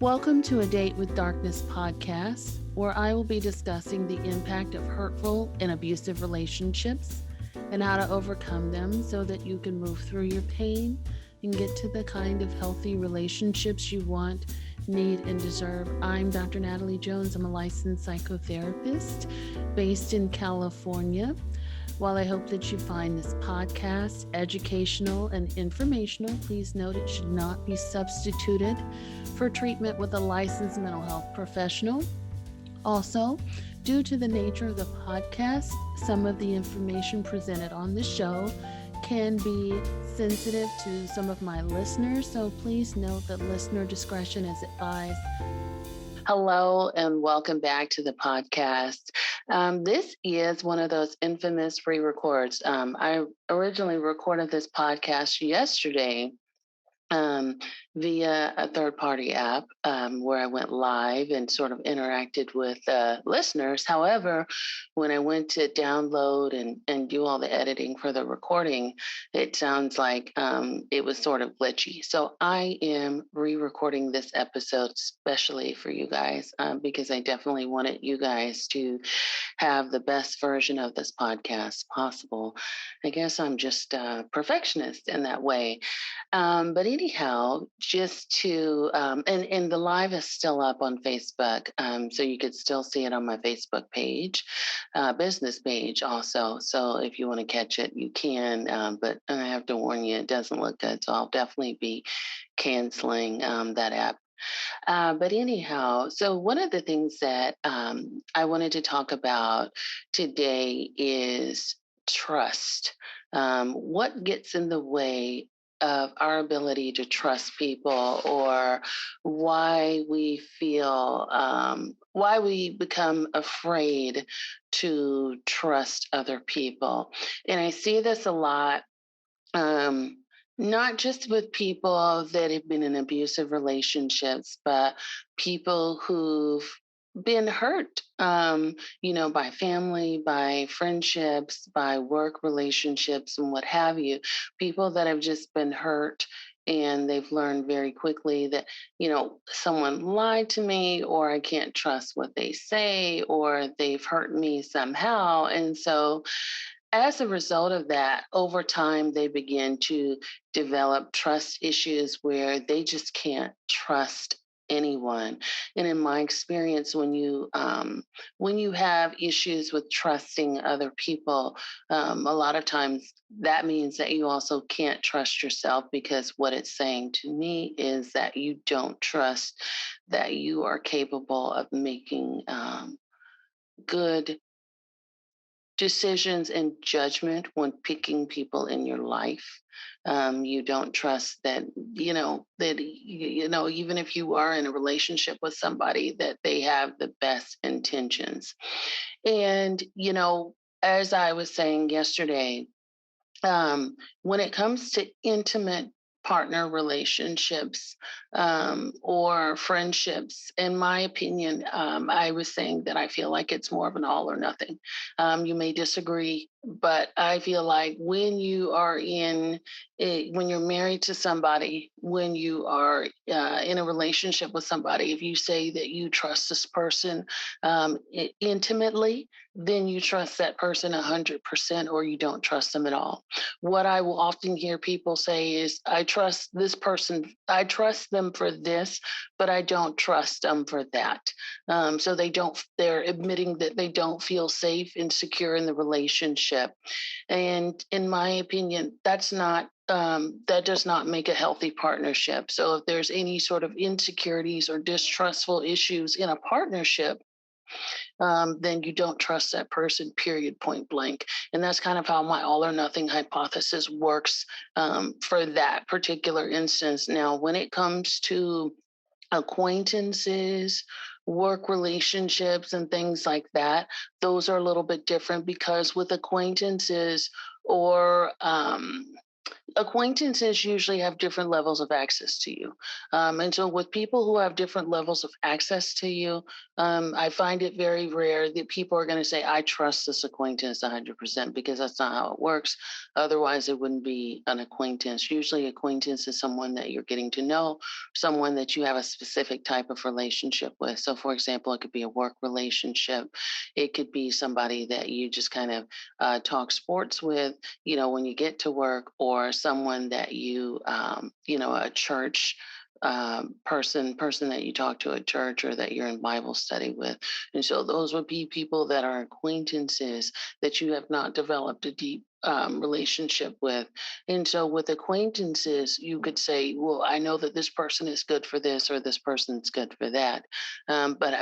Welcome to A Date with Darkness podcast, where I will be discussing the impact of hurtful and abusive relationships and how to overcome them so that you can move through your pain and get to the kind of healthy relationships you want, need, and deserve. I'm Dr. Natalie Jones. I'm a licensed psychotherapist based in California. While I hope that you find this podcast educational and informational, please note it should not be substituted for treatment with a licensed mental health professional. Also, due to the nature of the podcast, some of the information presented on the show can be sensitive to some of my listeners, so please note that listener discretion is advised. Hello, and welcome back to the podcast. This is one of those infamous re-records. I originally recorded this podcast yesterday via a third-party app where I went live and sort of interacted with listeners. However, when I went to download and do all the editing for the recording, it sounds like it was sort of glitchy. So I am re-recording this episode especially for you guys because I definitely wanted you guys to have the best version of this podcast possible. I guess I'm just a perfectionist in that way. But anyhow, just to, and the live is still up on Facebook. So you could still see it on my Facebook page, business page also. So if you want to catch it, you can. But I have to warn you, it doesn't look good. So I'll definitely be canceling that app. But anyhow, so one of the things that I wanted to talk about today is trust. What gets in the way of our ability to trust people, or why we feel, why we become afraid to trust other people. And I see this a lot. Not just with people that have been in abusive relationships, but people who've been hurt, by family, by friendships, by work relationships, and what have you. People that have just been hurt and they've learned very quickly that, someone lied to me, or I can't trust what they say, or they've hurt me somehow. And so, as a result of that, over time, they begin to develop trust issues where they just can't trust anyone. And in my experience, when you have issues with trusting other people, a lot of times that means that you also can't trust yourself, because what it's saying to me is that you don't trust that you are capable of making good decisions and judgment when picking people in your life. You don't trust that, even if you are in a relationship with somebody, that they have the best intentions. And, as I was saying yesterday, when it comes to intimate partner relationships or friendships, in my opinion, I was saying that I feel like it's more of an all or nothing. You may disagree, but I feel like when you are when you're married to somebody, when you are in a relationship with somebody, if you say that you trust this person intimately, then you trust that person 100%, or you don't trust them at all. What I will often hear people say is, I trust this person, I trust them for this, but I don't trust them for that. So they're admitting that they don't feel safe and secure in the relationship. And in my opinion, that does not make a healthy partnership. So if there's any sort of insecurities or distrustful issues in a partnership, then you don't trust that person, period, point blank. And that's kind of how my all or nothing hypothesis works for that particular instance. Now, when it comes to acquaintances, work relationships, and things like that, those are a little bit different, because with acquaintances or Acquaintances usually have different levels of access to you. And so, with people who have different levels of access to you, I find it very rare that people are going to say, I trust this acquaintance 100%, because that's not how it works. Otherwise, it wouldn't be an acquaintance. Usually, acquaintance is someone that you're getting to know, someone that you have a specific type of relationship with. So, for example, it could be a work relationship, it could be somebody that you just kind of talk sports with, when you get to work, or someone that a church person that you talk to at church, or that you're in Bible study with. And so those would be people that are acquaintances that you have not developed a deep relationship with. And so with acquaintances, you could say, well, I know that this person is good for this, or this person's good for that. But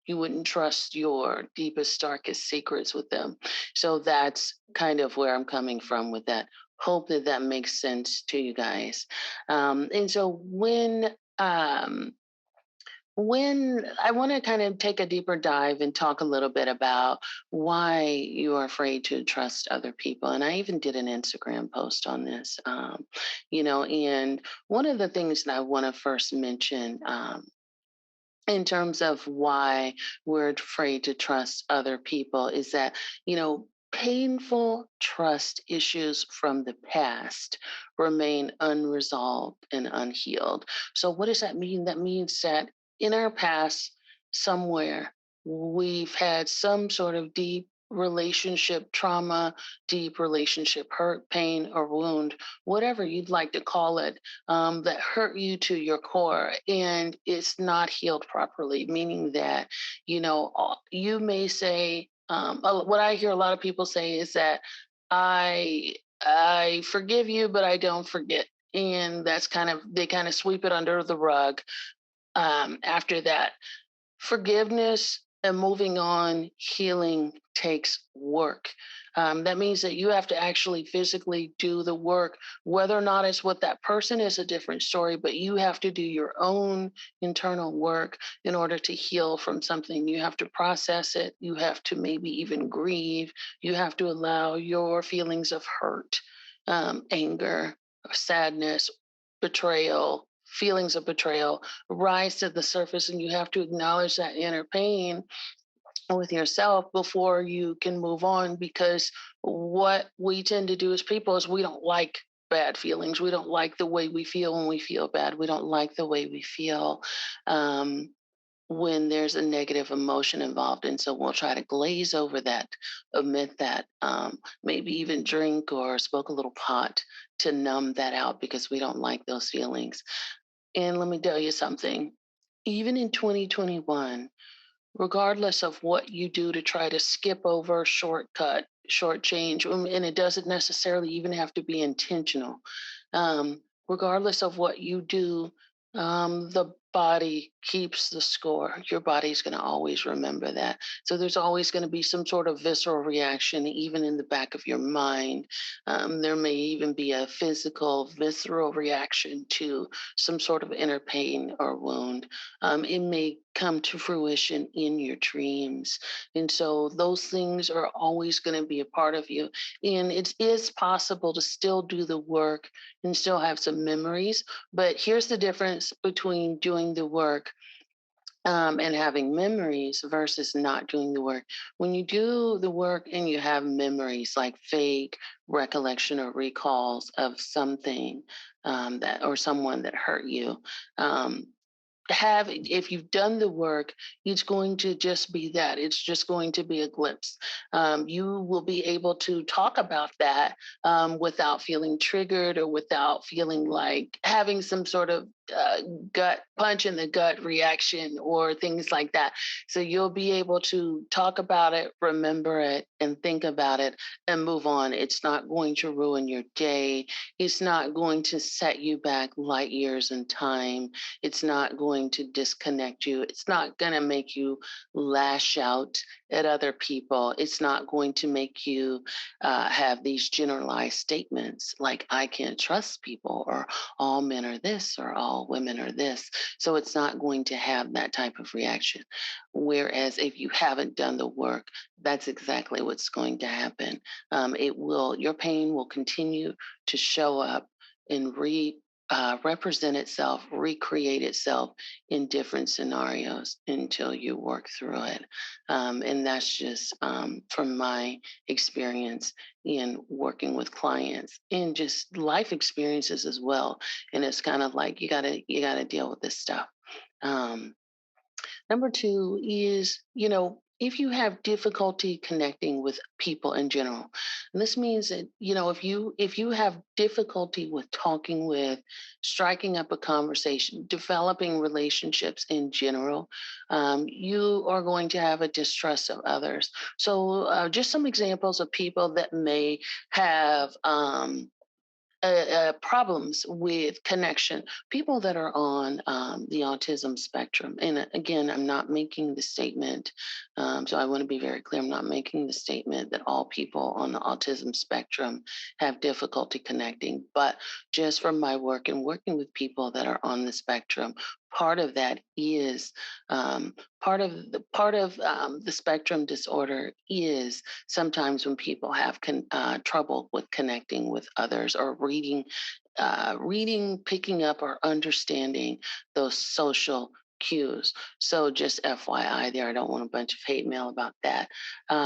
you wouldn't trust your deepest, darkest secrets with them. So that's kind of where I'm coming from with that. Hope that that makes sense to you guys. And so when I want to kind of take a deeper dive and talk a little bit about why you are afraid to trust other people. And I even did an Instagram post on this, and one of the things that I want to first mention, in terms of why we're afraid to trust other people, is that, painful trust issues from the past remain unresolved and unhealed. So, what does that mean? That means that in our past, somewhere, we've had some sort of deep relationship trauma, deep relationship hurt, pain, or wound, whatever you'd like to call it, that hurt you to your core, and it's not healed properly, meaning that, you may say, what I hear a lot of people say is that I forgive you, but I don't forget. And that's they kind of sweep it under the rug. After that, forgiveness and moving on, healing takes work. That means that you have to actually physically do the work. Whether or not it's what that person is a different story, but you have to do your own internal work in order to heal from something. You have to process it. You have to maybe even grieve. You have to allow your feelings of hurt, anger, sadness, betrayal, feelings of betrayal rise to the surface, and you have to acknowledge that inner pain with yourself before you can move on. Because what we tend to do as people is we don't like bad feelings. We don't like the way we feel when we feel bad. We don't like the way we feel um, when there's a negative emotion involved. And so we'll try to glaze over that, omit that, maybe even drink or smoke a little pot to numb that out, because we don't like those feelings. And let me tell you something, even in 2021, regardless of what you do to try to skip over, shortcut, shortchange, and it doesn't necessarily even have to be intentional. Regardless of what you do, the body keeps the score. Your body's going to always remember that. So there's always going to be some sort of visceral reaction, even in the back of your mind. There may even be a physical, visceral reaction to some sort of inner pain or wound. It may come to fruition in your dreams. And so those things are always going to be a part of you. And it is possible to still do the work and still have some memories. But here's the difference between doing the work and having memories versus not doing the work. When you do the work and you have memories, like vague recollection or recalls of something that, or someone that hurt you, um, if you've done the work, it's going to just be that. It's just going to be a glimpse. You will be able to talk about that without feeling triggered, or without feeling like having some sort of gut punch in the gut reaction or things like that. So you'll be able to talk about it, remember it, and think about it, and move on. It's not going to ruin your day. It's not going to set you back light years in time. It's not going to disconnect you. It's not going to make you lash out at other people. It's not going to make you have these generalized statements like, I can't trust people, or all men are this, or all all women are this. So it's not going to have that type of reaction. Whereas if you haven't done the work, that's exactly what's going to happen. Your pain will continue to show up and represent itself, recreate itself in different scenarios until you work through it. And that's just from my experience in working with clients and just life experiences as well. And it's kind of like you gotta deal with this stuff. Um, Number two is, if you have difficulty connecting with people in general, and this means that, if you have difficulty with talking with, striking up a conversation, developing relationships in general, you are going to have a distrust of others. So, just some examples of people that may have problems with connection, people that are on the autism spectrum. And again, I'm not making the statement, so I want to be very clear, I'm not making the statement that all people on the autism spectrum have difficulty connecting, but just from my work and working with people that are on the spectrum, part of that is part of the spectrum disorder is sometimes when people have trouble with connecting with others or reading, picking up, or understanding those social cues. So just FYI, there, I don't want a bunch of hate mail about that.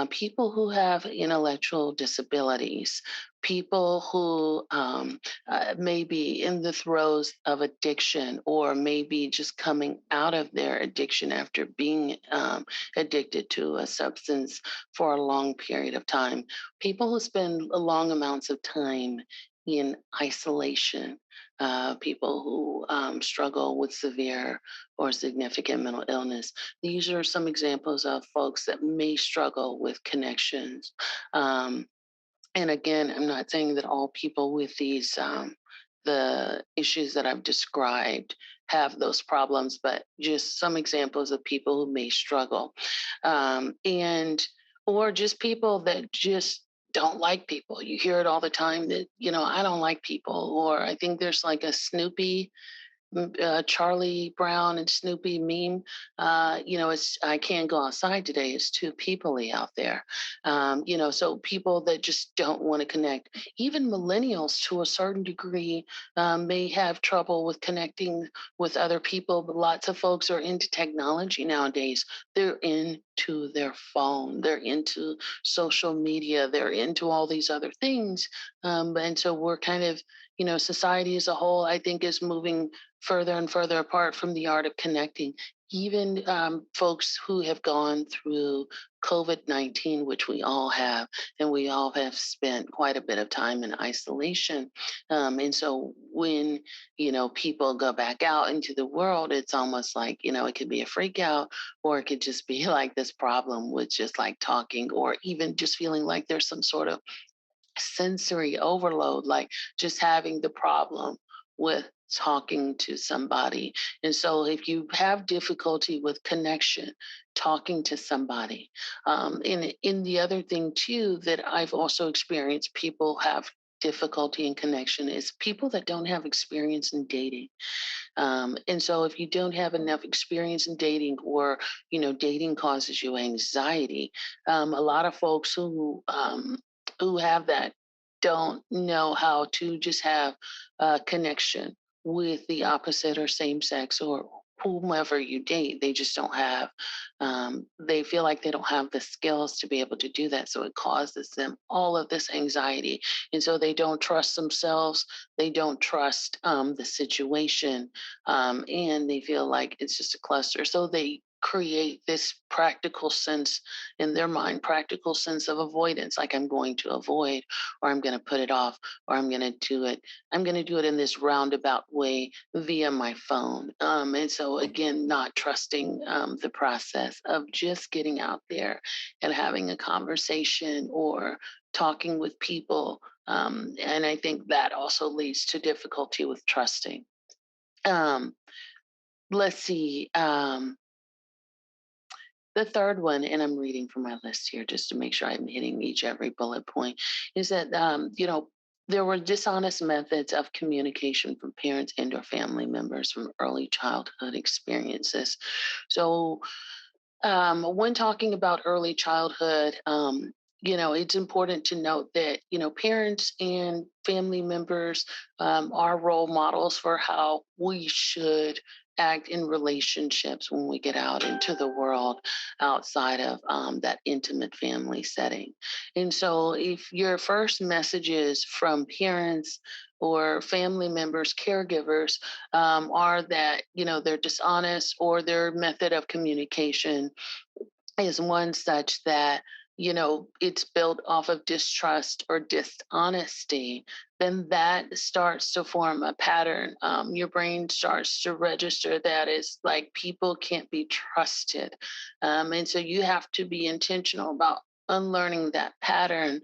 People who have intellectual disabilities, people who may be in the throes of addiction or maybe just coming out of their addiction after being addicted to a substance for a long period of time, people who spend long amounts of time in isolation, people who struggle with severe or significant mental illness. These are some examples of folks that may struggle with connections. Um, and again, I'm not saying that all people with the issues that I've described have those problems, but just some examples of people who may struggle. And, or just people that just don't like people. You hear it all the time that, I don't like people, or I think there's like a Snoopy Charlie Brown and Snoopy meme. It's I can't go outside today. It's too peoply out there. So people that just don't want to connect. Even millennials, to a certain degree, may have trouble with connecting with other people. But lots of folks are into technology nowadays. They're into their phone. They're into social media. They're into all these other things. And so we're kind of, society as a whole, I think, is moving further and further apart from the art of connecting. Even folks who have gone through COVID-19, which we all have, and we all have spent quite a bit of time in isolation. And so when, people go back out into the world, it's almost like, it could be a freak out, or it could just be like this problem with just like talking, or even just feeling like there's some sort of sensory overload, like just having the problem with talking to somebody. And so if you have difficulty with connection, talking to somebody, in the other thing too that I've also experienced people have difficulty in connection is people that don't have experience in dating. And so if you don't have enough experience in dating, or, dating causes you anxiety, a lot of folks who have that don't know how to just have a connection with the opposite or same sex or whomever you date. They just don't have, they feel like they don't have the skills to be able to do that. So it causes them all of this anxiety. And so they don't trust themselves. They don't trust the situation. And they feel like it's just a cluster. So they create this practical sense in their mind, practical sense of avoidance, like I'm going to avoid, or I'm going to put it off, or I'm going to do it in this roundabout way via my phone. And so again, not trusting the process of just getting out there and having a conversation or talking with people. And I think that also leads to difficulty with trusting. Um, let's see. The third one, and I'm reading from my list here just to make sure I'm hitting every bullet point, is that there were dishonest methods of communication from parents and or family members from early childhood experiences. So when talking about early childhood, it's important to note that, parents and family members are role models for how we should act in relationships when we get out into the world outside of that intimate family setting. And so, if your first messages from parents or family members, caregivers, are that, they're dishonest or their method of communication is one such that, it's built off of distrust or dishonesty, then that starts to form a pattern. Your brain starts to register that as like people can't be trusted. And so you have to be intentional about unlearning that pattern,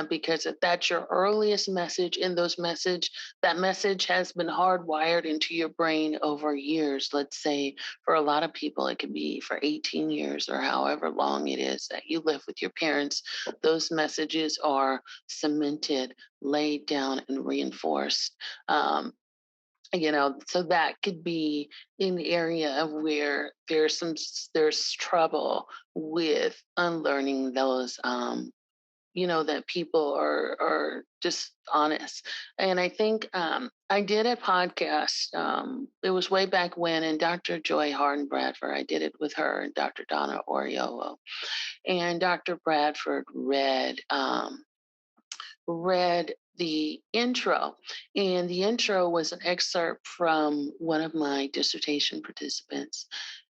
because if that's your earliest message in those message, that message has been hardwired into your brain over years. Let's say for a lot of people, it could be for 18 years or however long it is that you live with your parents. Those messages are cemented, laid down, and reinforced. So that could be an area of where there's trouble with unlearning those, that people are just honest. And I think I did a podcast. It was way back when, and Dr. Joy Harden Bradford, I did it with her and Dr. Donna Oriolo. And Dr. Bradford read the intro. And the intro was an excerpt from one of my dissertation participants,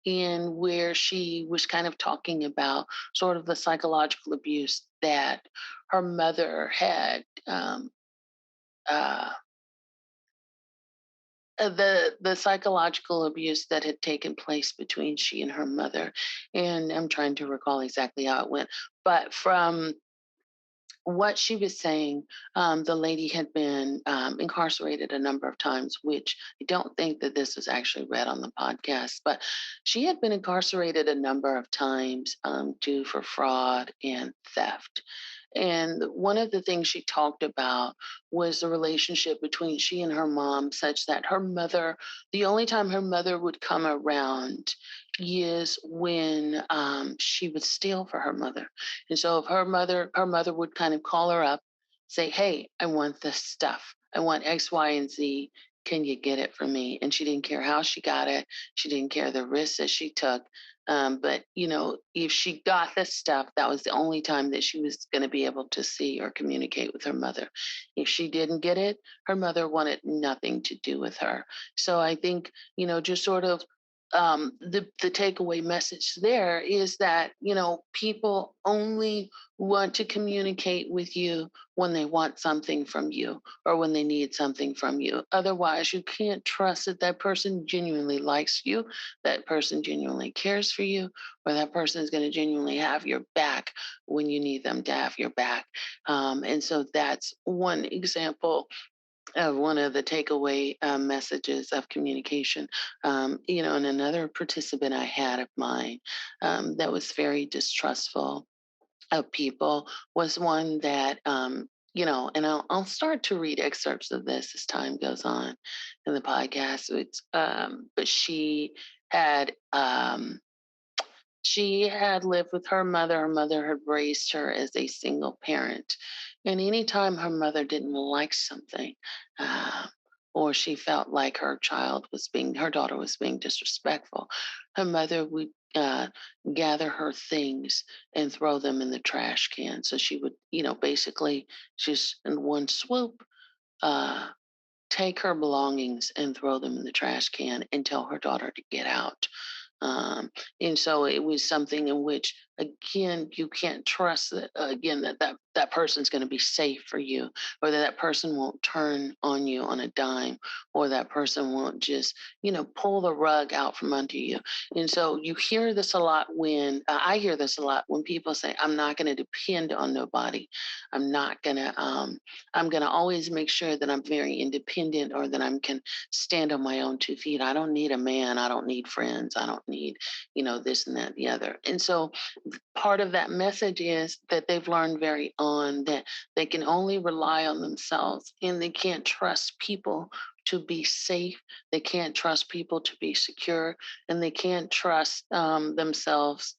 in where she was kind of talking about sort of the psychological abuse that her mother had, uh, the psychological abuse that had taken place between she and her mother. And I'm trying to recall exactly how it went, but from what she was saying, the lady had been incarcerated a number of times, which I don't think that this was actually read on the podcast, but she had been incarcerated a number of times due for fraud and theft. And one of the things she talked about was the relationship between she and her mom, such that her mother, the only time her mother would come around is when she would steal for her mother. And so if her mother would kind of call her up, say, "Hey, I want this stuff. I want X, Y, and Z. Can you get it for me?" And she didn't care how she got it. She didn't care the risks that she took. But if she got this stuff, that was the only time that she was going to be able to see or communicate with her mother. If she didn't get it, her mother wanted nothing to do with her. So I think, just sort of the takeaway message there is that, people only want to communicate with you when they want something from you or when they need something from you. Otherwise, you can't trust that that person genuinely likes you, that person genuinely cares for you, or that person is going to genuinely have your back when you need them to have your back. And so that's one example of one of the takeaway messages of communication. And another participant I had of mine that was very distrustful of people was one that, and I'll start to read excerpts of this as time goes on in the podcast. But had, um, she had lived with her mother. Her mother had raised her as a single parent. And anytime her mother didn't like something, uh, or she felt like her daughter was being disrespectful, her mother would gather her things and throw them in the trash can. So she would, basically just in one swoop, uh, take her belongings and throw them in the trash can and tell her daughter to get out. Um, and so it was something in which, again, you can't trust that, again, that person's going to be safe for you, or that person won't turn on you on a dime, or that person won't just, pull the rug out from under you. And so you hear this a lot when I hear this a lot when people say, "I'm not going to depend on nobody. I'm not going to, I'm going to always make sure that I'm very independent, or that I can stand on my own 2 feet. I don't need a man. I don't need friends. I don't need, this and that and the other." And so Part of that message is that they've learned very on that they can only rely on themselves and they can't trust people to be safe. They can't trust people to be secure, and they can't trust themselves.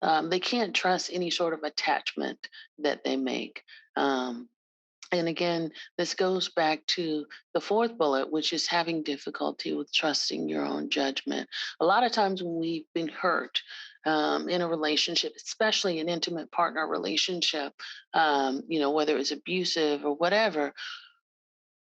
They can't trust any sort of attachment that they make. Um, and again, this goes back to the fourth bullet, which is having difficulty with trusting your own judgment. A lot of times when we've been hurt in a relationship, especially an intimate partner relationship, whether it's abusive or whatever,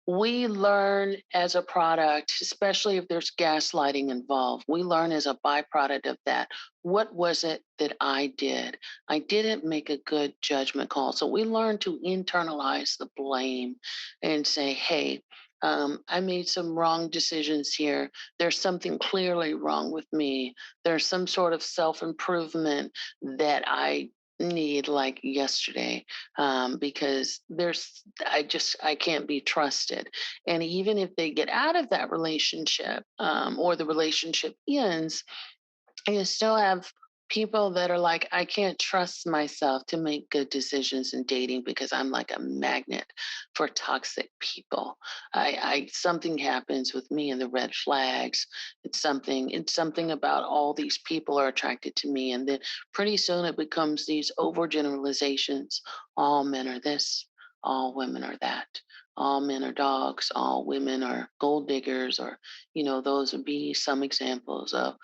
we learn as a product, especially if there's gaslighting involved, we learn as a byproduct of that. What was it that I did? I didn't make a good judgment call. So we learn to internalize the blame and say, hey, I made some wrong decisions here. There's something clearly wrong with me. There's some sort of self improvement that I need like yesterday, because I can't be trusted. And even if they get out of that relationship, or the relationship ends, you still have people that are like, I can't trust myself to make good decisions in dating because I'm like a magnet for toxic people. I something happens with me and the red flags. It's something about all these people are attracted to me. And then pretty soon it becomes these overgeneralizations. All men are this, all women are that. All men are dogs, all women are gold diggers, or, those would be some examples of,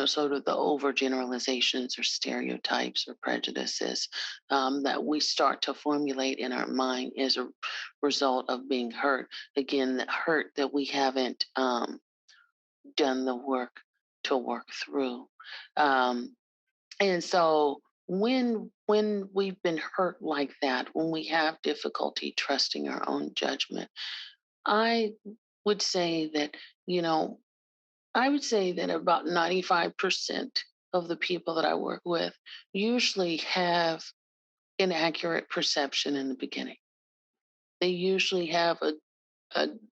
sort of the overgeneralizations or stereotypes or prejudices that we start to formulate in our mind as a result of being hurt. Again, that hurt that we haven't done the work to work through. Um, and so when we've been hurt like that, when we have difficulty trusting our own judgment, I would say that, you know, I would say that about 95% of the people that I work with usually have inaccurate perception in the beginning. They usually have a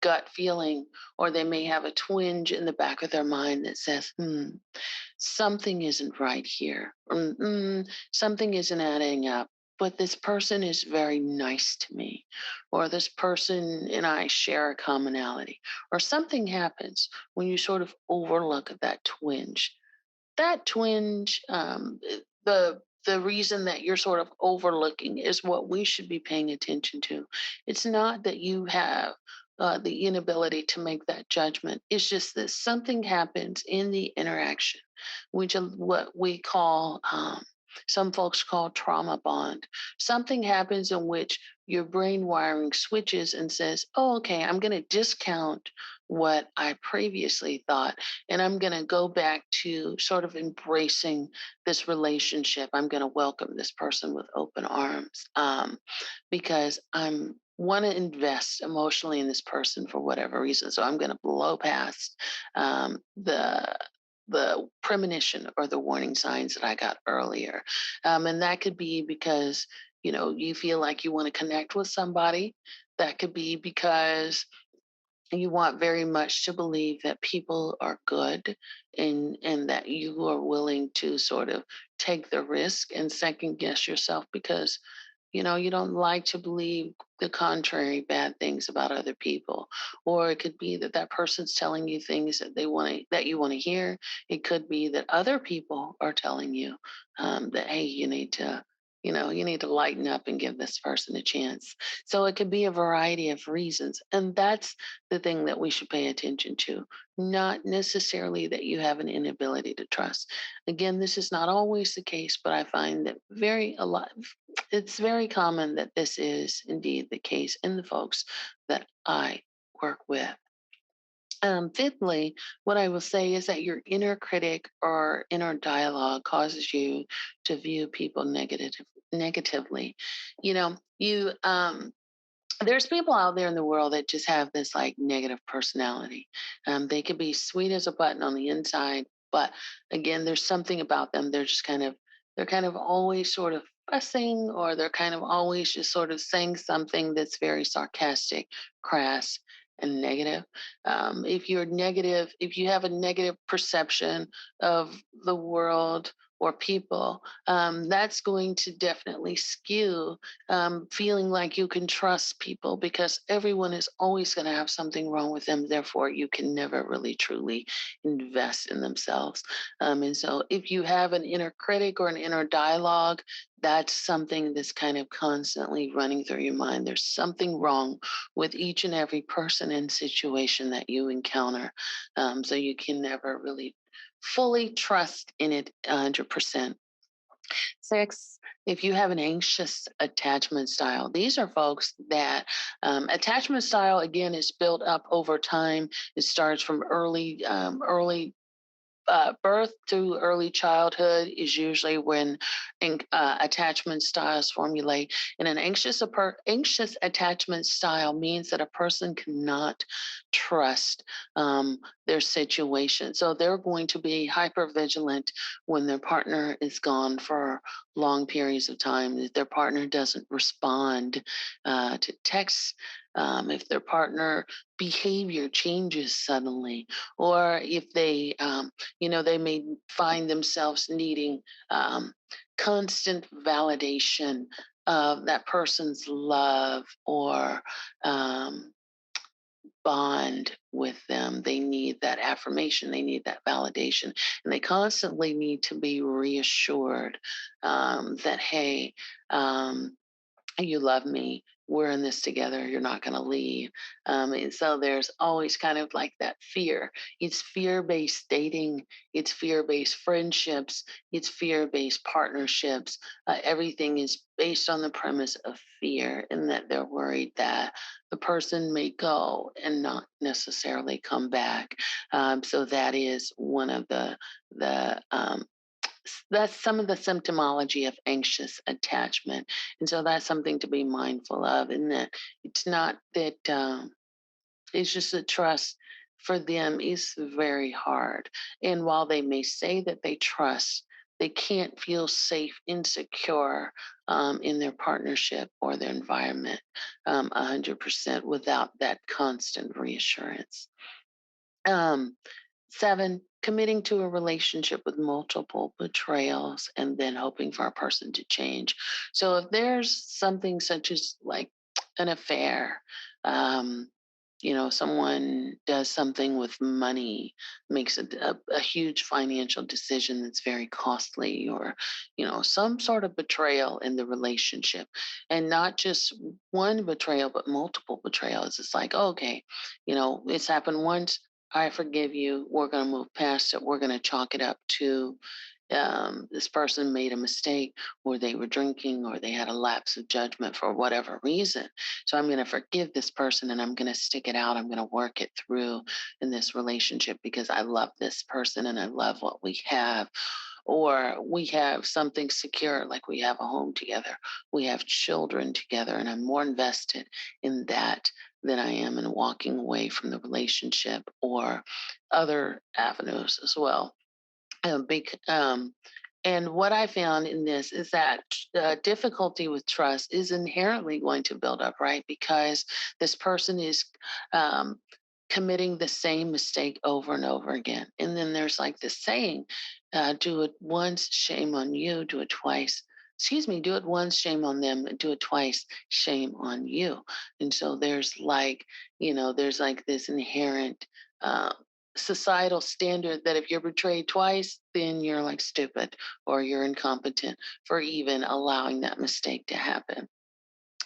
gut feeling, or they may have a twinge in the back of their mind that says, something isn't right here, or something isn't adding up. But this person is very nice to me, or this person and I share a commonality, or something happens when you sort of overlook that twinge. That twinge, the reason that you're sort of overlooking is what we should be paying attention to. It's not that you have the inability to make that judgment. It's just that something happens in the interaction, which is what we call, some folks call trauma bond. Something happens in which your brain wiring switches and says, oh, okay, I'm going to discount what I previously thought, and I'm going to go back to sort of embracing this relationship. I'm going to welcome this person with open arms, because I'm want to invest emotionally in this person for whatever reason. So I'm going to blow past the premonition or the warning signs that I got earlier, and that could be because you feel like you want to connect with somebody. That could be because you want very much to believe that people are good, and that you are willing to sort of take the risk and second guess yourself because you don't like to believe the contrary bad things about other people. Or it could be that that person's telling you things that you want to hear. It could be that other people are telling you that, hey, you need to lighten up and give this person a chance. So it could be a variety of reasons, and that's the thing that we should pay attention to. Not necessarily that you have an inability to trust. Again, this is not always the case, but I find that it's very common that this is indeed the case in the folks that I work with. Fifthly, what I will say is that your inner critic or inner dialogue causes you to view people negatively. You there's people out there in the world that just have this like negative personality. They could be sweet as a button on the inside, but again, there's something about them. They're kind of always sort of fussing, or they're kind of always just sort of saying something that's very sarcastic, crass, and negative. If you have a negative perception of the world, or people, that's going to definitely skew feeling like you can trust people, because everyone is always going to have something wrong with them. Therefore, you can never really truly invest in themselves. And so, if you have an inner critic or an inner dialogue, that's something that's kind of constantly running through your mind. There's something wrong with each and every person and situation that you encounter. So you can never really fully trust in it 100%. Six, if you have an anxious attachment style, these are folks that attachment style, again, is built up over time. It starts from early birth to early childhood is usually when attachment styles formulate. And an anxious attachment style means that a person cannot trust their situation. So they're going to be hyper vigilant when their partner is gone for long periods of time, if their partner doesn't respond to texts, if their partner behavior changes suddenly, or if they may find themselves needing constant validation of that person's love or um, bond with them. They need that affirmation, they need that validation, and they constantly need to be reassured that, hey, you love me. We're in this together. You're not going to leave. And so there's always kind of like that fear. It's fear based dating, it's fear based friendships, it's fear based partnerships. Everything is based on the premise of fear, and that they're worried that the person may go and not necessarily come back. So that is one of the that's some of the symptomology of anxious attachment. And so that's something to be mindful of. And that it's not that it's just that trust for them is very hard. And while they may say that they trust, they can't feel safe, insecure in their partnership or their environment 100% without that constant reassurance. Um, Seven, committing to a relationship with multiple betrayals and then hoping for a person to change. So if there's something such as like an affair, um, someone does something with money, makes a huge financial decision that's very costly, or, some sort of betrayal in the relationship. And not just one betrayal, but multiple betrayals. It's like, okay, it's happened once. I forgive you. We're going to move past it. We're going to chalk it up to this person made a mistake, or they were drinking, or they had a lapse of judgment for whatever reason. So I'm going to forgive this person, and I'm going to stick it out. I'm going to work it through in this relationship because I love this person and I love what we have. Or we have something secure, like we have a home together, we have children together, and I'm more invested in that than I am in walking away from the relationship or other avenues as well. Big, and what I found in this is that difficulty with trust is inherently going to build up, right? Because this person is um, committing the same mistake over and over again. And then there's like this saying, do it once, shame on you, do it twice. Excuse me, do it once, shame on them, and do it twice, shame on you. And so there's like this inherent uh, societal standard that if you're betrayed twice, then you're like stupid or you're incompetent for even allowing that mistake to happen.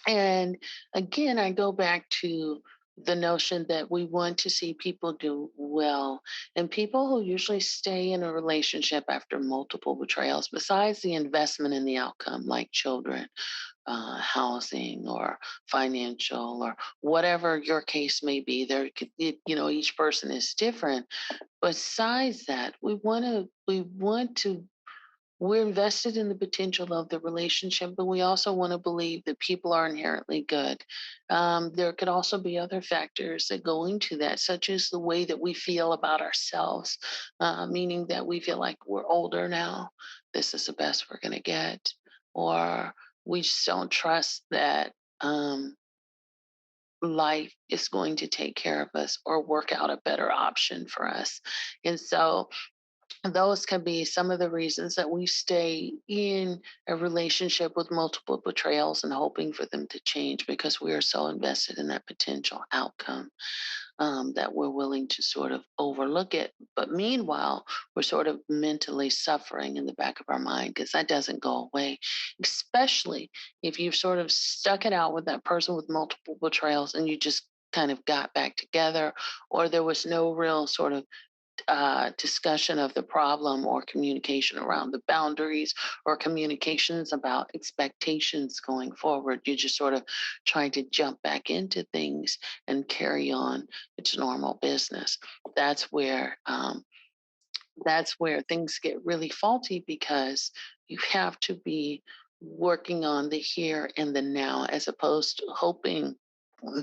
And again, I go back to the notion that we want to see people do well. And people who usually stay in a relationship after multiple betrayals, besides the investment in the outcome, like children, housing, or financial, or whatever your case may be, each person is different. Besides that, we're invested in the potential of the relationship, but we also want to believe that people are inherently good. There could also be other factors that go into that, such as the way that we feel about ourselves, meaning that we feel like we're older now. This is the best we're going to get. Or we just don't trust that life is going to take care of us or work out a better option for us. And so those can be some of the reasons that we stay in a relationship with multiple betrayals and hoping for them to change because we are so invested in that potential outcome, that we're willing to sort of overlook it. But meanwhile, we're sort of mentally suffering in the back of our mind because that doesn't go away, especially if you've sort of stuck it out with that person with multiple betrayals and you just kind of got back together, or there was no real sort of discussion of the problem or communication around the boundaries or communications about expectations going forward. You're just sort of trying to jump back into things and carry on its normal business. That's where um, that's where things get really faulty because you have to be working on the here and the now as opposed to hoping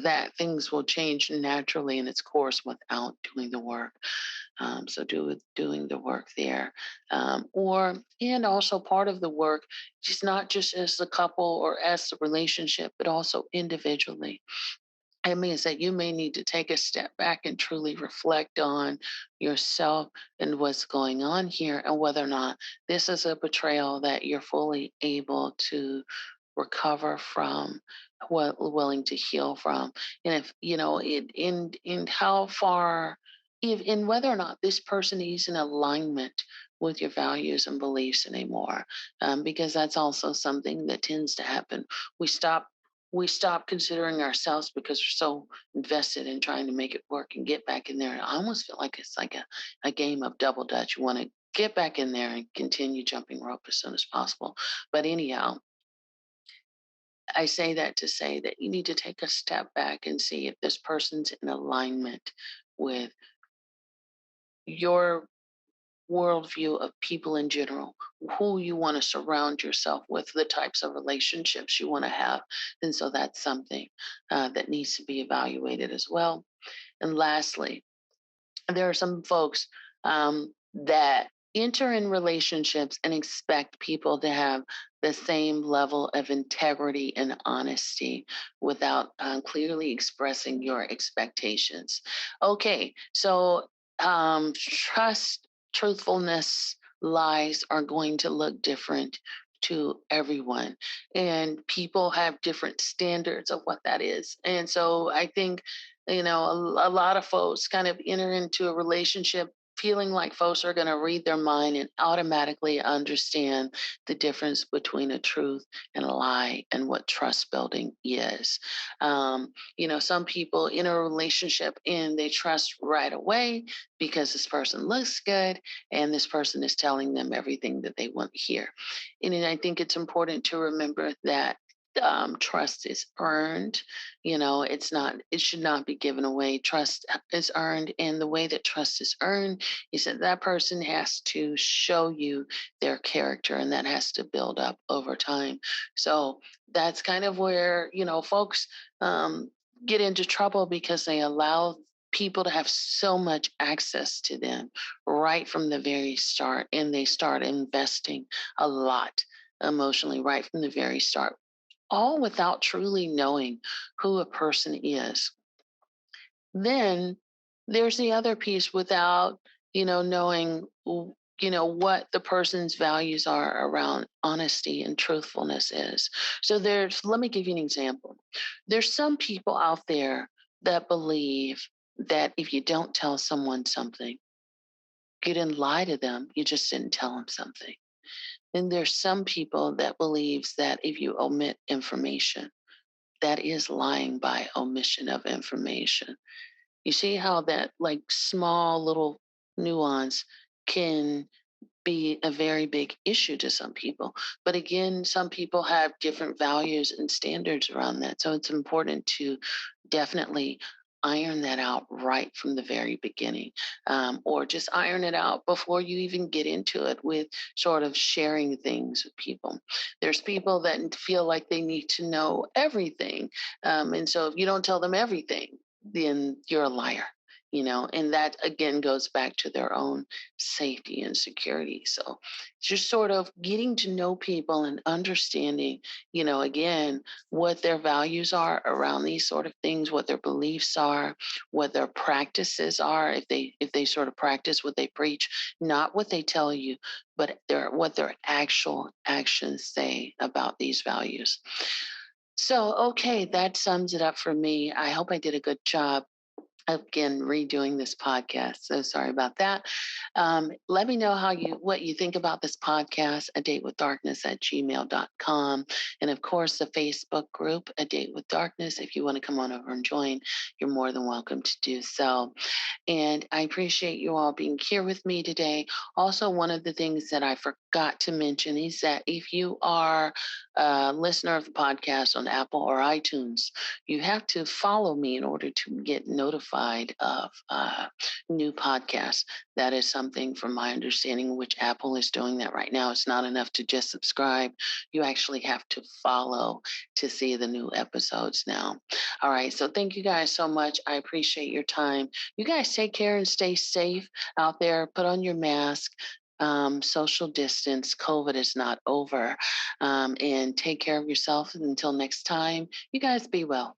that things will change naturally in its course without doing the work. So doing the work there, or and also part of the work, just not just as a couple or as a relationship, but also individually. It means that you may need to take a step back and truly reflect on yourself and what's going on here, and whether or not this is a betrayal that you're fully able to recover from, willing to heal from, and if you know it in how far, if in whether or not this person is in alignment with your values and beliefs anymore, because that's also something that tends to happen. We stop we stop considering ourselves because we're so invested in trying to make it work and get back in there. I almost feel like it's like a game of double dutch. You want to get back in there and continue jumping rope as soon as possible. But anyhow, I say that to say that you need to take a step back and see if this person's in alignment with your worldview of people in general, who you want to surround yourself with, the types of relationships you want to have. And so that's something that needs to be evaluated as well. And lastly, there are some folks that enter in relationships and expect people to have the same level of integrity and honesty without clearly expressing your expectations. Okay, so trust, truthfulness, lies are going to look different to everyone, and people have different standards of what that is. And so I think, a lot of folks kind of enter into a relationship feeling like folks are going to read their mind and automatically understand the difference between a truth and a lie and what trust building is. Some people in a relationship and they trust right away because this person looks good and this person is telling them everything that they want to hear. And I think it's important to remember that trust is earned. It should not be given away. Trust is earned, and the way that trust is earned is that that person has to show you their character, and that has to build up over time. So that's kind of where folks get into trouble because they allow people to have so much access to them right from the very start, and they start investing a lot emotionally right from the very start, all without truly knowing who a person is. Then there's the other piece without, knowing, what the person's values are around honesty and truthfulness is. So let me give you an example. There's some people out there that believe that if you don't tell someone something, you didn't lie to them, you just didn't tell them something. Then there's some people that believes that if you omit information, that is lying by omission of information. You see how that like small little nuance can be a very big issue to some people. But again, some people have different values and standards around that. So it's important to definitely iron that out right from the very beginning, or just iron it out before you even get into it with sort of sharing things with people. There's people that feel like they need to know everything. And so if you don't tell them everything, then you're a liar. and that again goes back to their own safety and security. So just sort of getting to know people and understanding, again, what their values are around these sort of things, what their beliefs are, what their practices are, if they sort of practice what they preach, not what they tell you, but what their actual actions say about these values. So, okay, that sums it up for me. I hope I did a good job again redoing this podcast. So sorry about that. Let me know what you think about this podcast, a date with darkness at gmail.com. And of course, the Facebook group, A Date with Darkness. If you want to come on over and join, you're more than welcome to do so. And I appreciate you all being here with me today. Also, one of the things that I forgot to mention is that if you are a listener of the podcast on Apple or iTunes, you have to follow me in order to get notified of new podcasts. That is something, from my understanding, which Apple is doing that right now. It's not enough to just subscribe. You actually have to follow to see the new episodes now. All right. So thank you guys so much. I appreciate your time. You guys take care and stay safe out there. Put on your mask. Social distance. COVID is not over. And take care of yourself. Until next time, you guys be well.